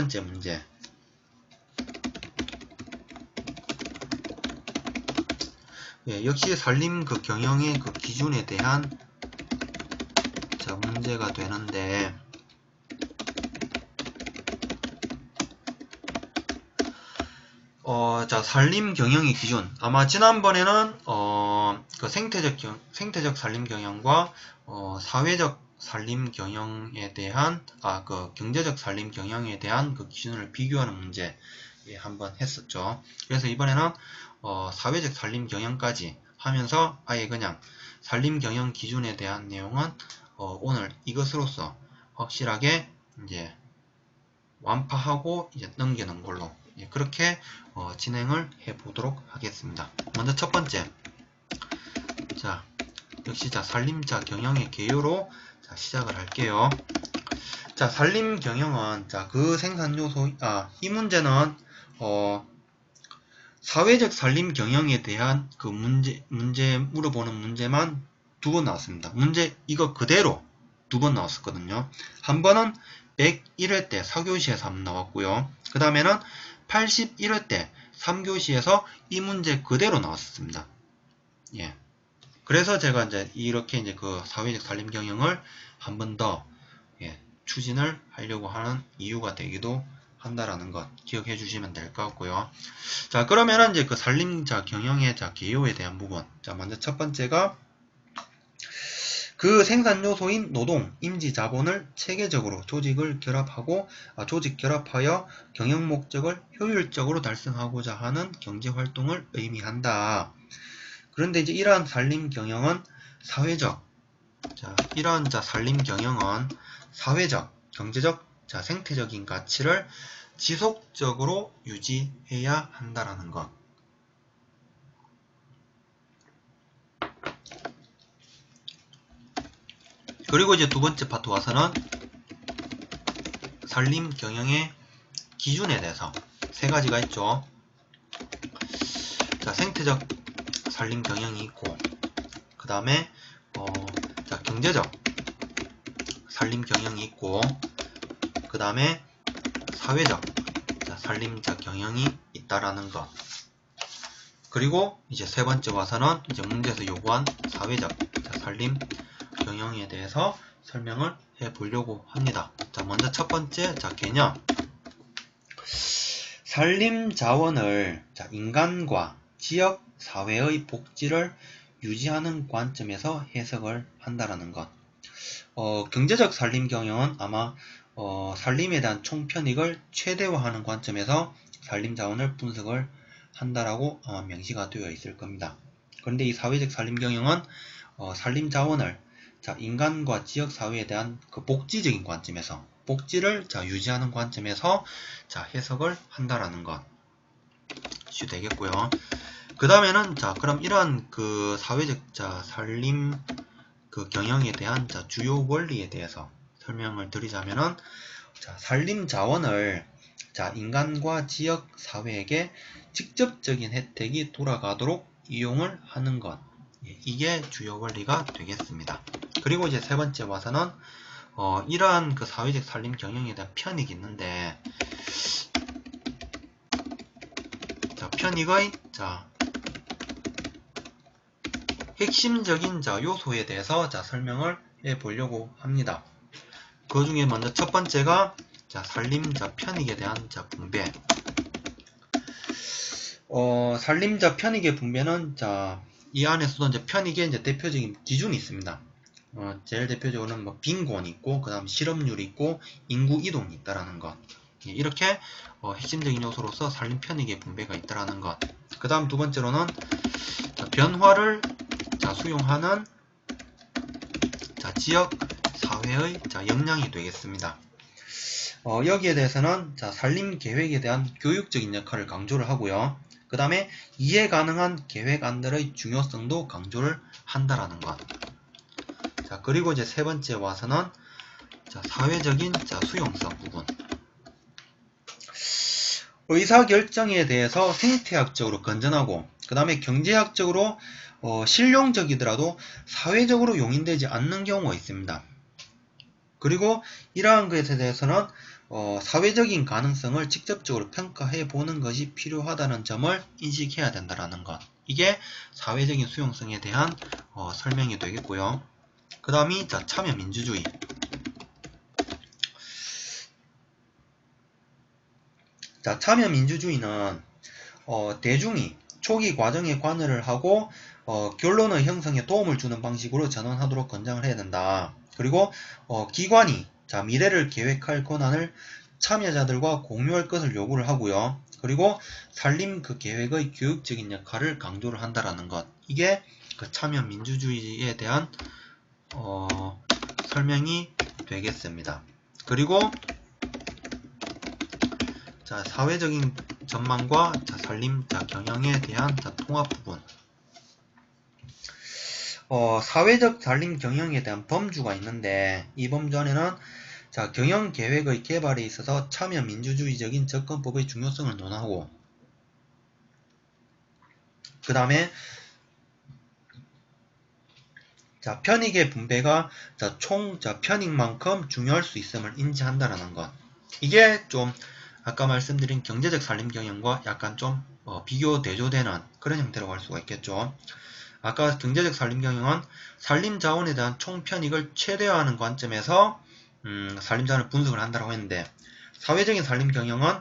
번째 문제. 예, 역시 산림 그 경영의 그 기준에 대한 자 문제가 되는데, 자 산림 경영의 기준. 아마 지난번에는 그 생태적 산림 경영과 사회적 산림 경영에 대한 그 경제적 산림 경영에 대한 그 기준을 비교하는 문제 한번 했었죠. 그래서 이번에는 사회적 산림 경영까지 하면서 아예 그냥 산림 경영 기준에 대한 내용은 오늘 이것으로서 확실하게 이제 완파하고 이제 넘기는 걸로 그렇게 진행을 해 보도록 하겠습니다. 먼저 첫 번째, 자 역시 자 산림 자 경영의 개요로 자 시작을 할게요. 자 산림 경영은 자 그 생산 요소 이 문제는 사회적 산림 경영에 대한 그 문제 물어보는 문제만 2번 나왔습니다. 문제 이거 그대로 2번 나왔었거든요. 한 번은 101회 때 4교시에서 한번 나왔고요. 그 다음에는 81회 때 3교시에서 이 문제 그대로 나왔습니다. 예. 그래서 제가 이제 이렇게 이제 그 사회적 산림 경영을 한 번 더 추진을 하려고 하는 이유가 되기도 한다라는 것 기억해 주시면 될 것 같고요. 자, 그러면은 이제 그 산림 자 경영의 자 개요에 대한 부분. 자, 먼저 첫 번째가 그 생산 요소인 노동, 임지 자본을 체계적으로 조직 결합하여 경영 목적을 효율적으로 달성하고자 하는 경제 활동을 의미한다. 그런데 이제 이러한 산림 경영은 이러한 산림 경영은 사회적, 경제적, 생태적인 가치를 지속적으로 유지해야 한다라는 것. 그리고 이제 두 번째 파트 와서는 산림 경영의 기준에 대해서 3가지가 있죠. 자, 생태적 산림 경영이 있고, 그 다음에 경제적 산림 경영이 있고, 그 다음에 사회적 산림 경영이 있다라는 것. 그리고 이제 3번째 와서는 이제 문제에서 요구한 사회적 산림 경영에 대해서 설명을 해 보려고 합니다. 자, 먼저 첫 번째 개념. 산림 자원을 인간과 지역 사회의 복지를 유지하는 관점에서 해석을 한다라는 것. 경제적 산림 경영은 아마 산림에 대한 총편익을 최대화하는 관점에서 산림 자원을 분석을 한다라고 명시가 되어 있을 겁니다. 그런데 이 사회적 산림 경영은 산림 자원을 인간과 지역 사회에 대한 그 복지적인 관점에서 복지를 유지하는 관점에서 해석을 한다라는 것 이슈 되겠고요. 그 다음에는 그럼 이러한 그 사회적 산림 그 경영에 대한 주요 원리에 대해서 설명을 드리자면은 산림 자원을 인간과 지역 사회에게 직접적인 혜택이 돌아가도록 이용을 하는 것, 이게 주요 원리가 되겠습니다. 그리고 이제 3번째 와서는 이러한 그 사회적 산림 경영에 대한 편익이 있는데, 편익의 핵심적인 요소에 대해서 설명을 해 보려고 합니다. 그 중에 먼저 첫 번째가 산림 편익에 대한 분배. 산림 편익의 분배는 이 안에서도 이제 편익의 이제 대표적인 기준이 있습니다. 제일 대표적으로는 뭐 빈곤이 있고, 그 다음 실업률이 있고, 인구 이동이 있다라는 것. 이렇게 핵심적인 요소로서 산림 편익의 분배가 있다라는 것. 그 다음 두 번째로는 변화를 수용하는 지역 사회의 역량이 되겠습니다. 여기에 대해서는 산림 계획에 대한 교육적인 역할을 강조를 하고요. 그 다음에 이해 가능한 계획안들의 중요성도 강조를 한다라는 것. 그리고 이제 3번째 와서는 사회적인 수용성 부분. 의사결정에 대해서 생태학적으로 건전하고, 그 다음에 경제학적으로 실용적이더라도 사회적으로 용인되지 않는 경우가 있습니다. 그리고 이러한 것에 대해서는 사회적인 가능성을 직접적으로 평가해 보는 것이 필요하다는 점을 인식해야 된다는 것. 이게 사회적인 수용성에 대한 설명이 되겠고요. 그 다음이 참여민주주의. 참여민주주의는 대중이 초기 과정에 관여를 하고 결론의 형성에 도움을 주는 방식으로 전환하도록 권장을 해야 된다. 그리고 기관이 미래를 계획할 권한을 참여자들과 공유할 것을 요구를 하고요. 그리고 산림 그 계획의 교육적인 역할을 강조를 한다라는 것. 이게 그 참여민주주의에 대한 설명이 되겠습니다. 그리고 사회적인 전망과 산림 경영에 대한 통합 부분. 사회적 산림 경영에 대한 범주가 있는데 이 범주 안에는 경영 계획의 개발에 있어서 참여 민주주의적인 접근법의 중요성을 논하고, 그 다음에 편익의 분배가 총 편익만큼 중요할 수 있음을 인지한다라는 것. 이게 좀 아까 말씀드린 경제적 산림 경영과 약간 좀 비교 대조되는 그런 형태라고 할 수가 있겠죠. 아까 경제적 산림 경영은 산림 자원에 대한 총 편익을 최대화하는 관점에서 산림 자원을 분석을 한다고 했는데, 사회적인 산림 경영은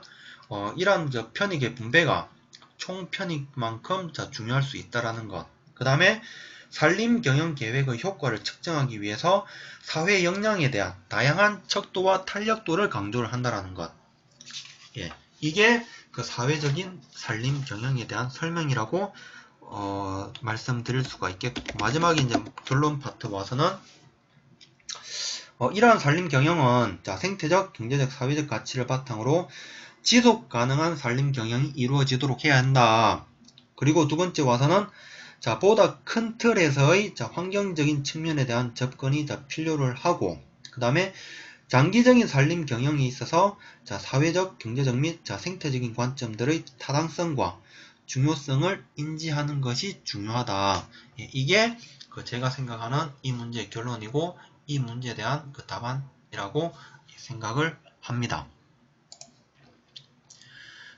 이러한 편익의 분배가 총 편익만큼 중요할 수 있다라는 것. 그 다음에 산림 경영 계획의 효과를 측정하기 위해서 사회 역량에 대한 다양한 척도와 탄력도를 강조를 한다라는 것. 예, 이게 그 사회적인 산림 경영에 대한 설명이라고 말씀드릴 수가 있겠고, 마지막에 이제 결론 파트 와서는 이러한 산림 경영은 생태적, 경제적, 사회적 가치를 바탕으로 지속 가능한 산림 경영이 이루어지도록 해야 한다. 그리고 두 번째 와서는 보다 큰 틀에서의 환경적인 측면에 대한 접근이 필요를 하고, 그 다음에 장기적인 산림 경영에 있어서 사회적, 경제적 및 생태적인 관점들의 타당성과 중요성을 인지하는 것이 중요하다. 이게 제가 생각하는 이 문제의 결론이고 이 문제에 대한 그 답안이라고 생각을 합니다.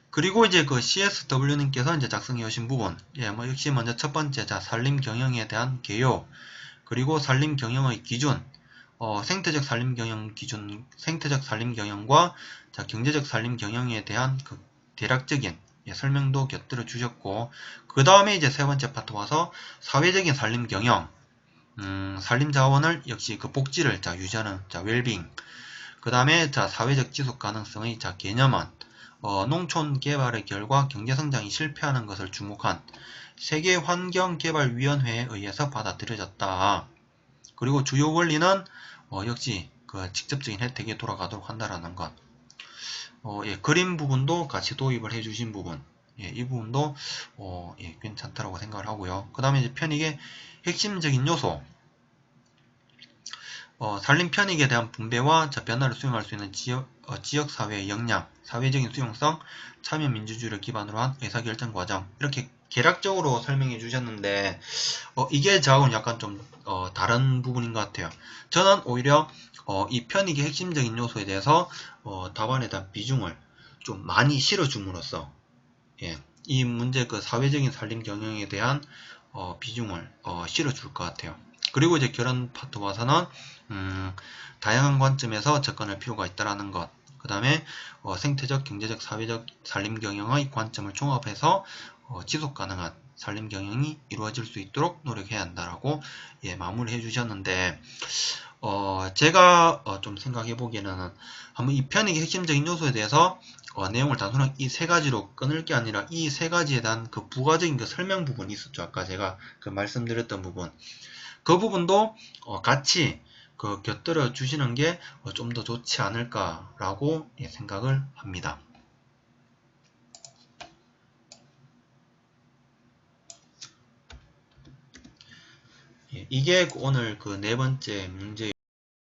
그리고 이제 그 CSW님께서 이제 작성해 오신 부분, 역시 먼저 첫 번째, 산림 경영에 대한 개요, 그리고 산림 경영의 기준, 생태적 산림 경영 기준, 생태적 산림 경영과 경제적 산림 경영에 대한 그 대략적인 설명도 곁들여 주셨고, 그 다음에 이제 세 번째 파트 와서 사회적인 산림 경영, 산림 자원을 역시 그 복지를 유지하는 웰빙, 그 다음에 사회적 지속 가능성의 개념은 농촌 개발의 결과 경제성장이 실패하는 것을 주목한 세계환경개발위원회에 의해서 받아들여졌다. 그리고 주요 원리는 역시 그 직접적인 혜택에 돌아가도록 한다라는 것. 그림 부분도 같이 도입을 해주신 부분, 이 부분도 괜찮다라고 생각을 하고요. 그 다음에 이제 편익의 핵심적인 요소, 산림 편익에 대한 분배와 변화를 수용할 수 있는 지역사회의 역량, 사회적인 수용성, 참여민주주의를 기반으로 한 의사결정 과정, 이렇게 개략적으로 설명해 주셨는데 이게 저하고는 약간 좀 다른 부분인 것 같아요. 저는 오히려 이 편익의 핵심적인 요소에 대해서 답안에 대한 비중을 좀 많이 실어줌으로써 이 문제 그 사회적인 산림 경영에 대한 비중을 실어줄 것 같아요. 그리고 이제 결론 파트 와서는 다양한 관점에서 접근할 필요가 있다는 것. 그 다음에 생태적, 경제적, 사회적 산림 경영의 관점을 종합해서 지속 가능한 산림 경영이 이루어질 수 있도록 노력해야 한다라고 마무리해 주셨는데, 제가 좀 생각해 보기에는 한번 이 편익의 핵심적인 요소에 대해서 내용을 단순하게 이 세 가지로 끊을 게 아니라 이 세 가지에 대한 그 부가적인 그 설명 부분이 있었죠. 아까 제가 그 말씀드렸던 부분. 그 부분도 같이 그 곁들여 주시는 게 좀 더 좋지 않을까라고 생각을 합니다. 이게 오늘 그 네 번째 문제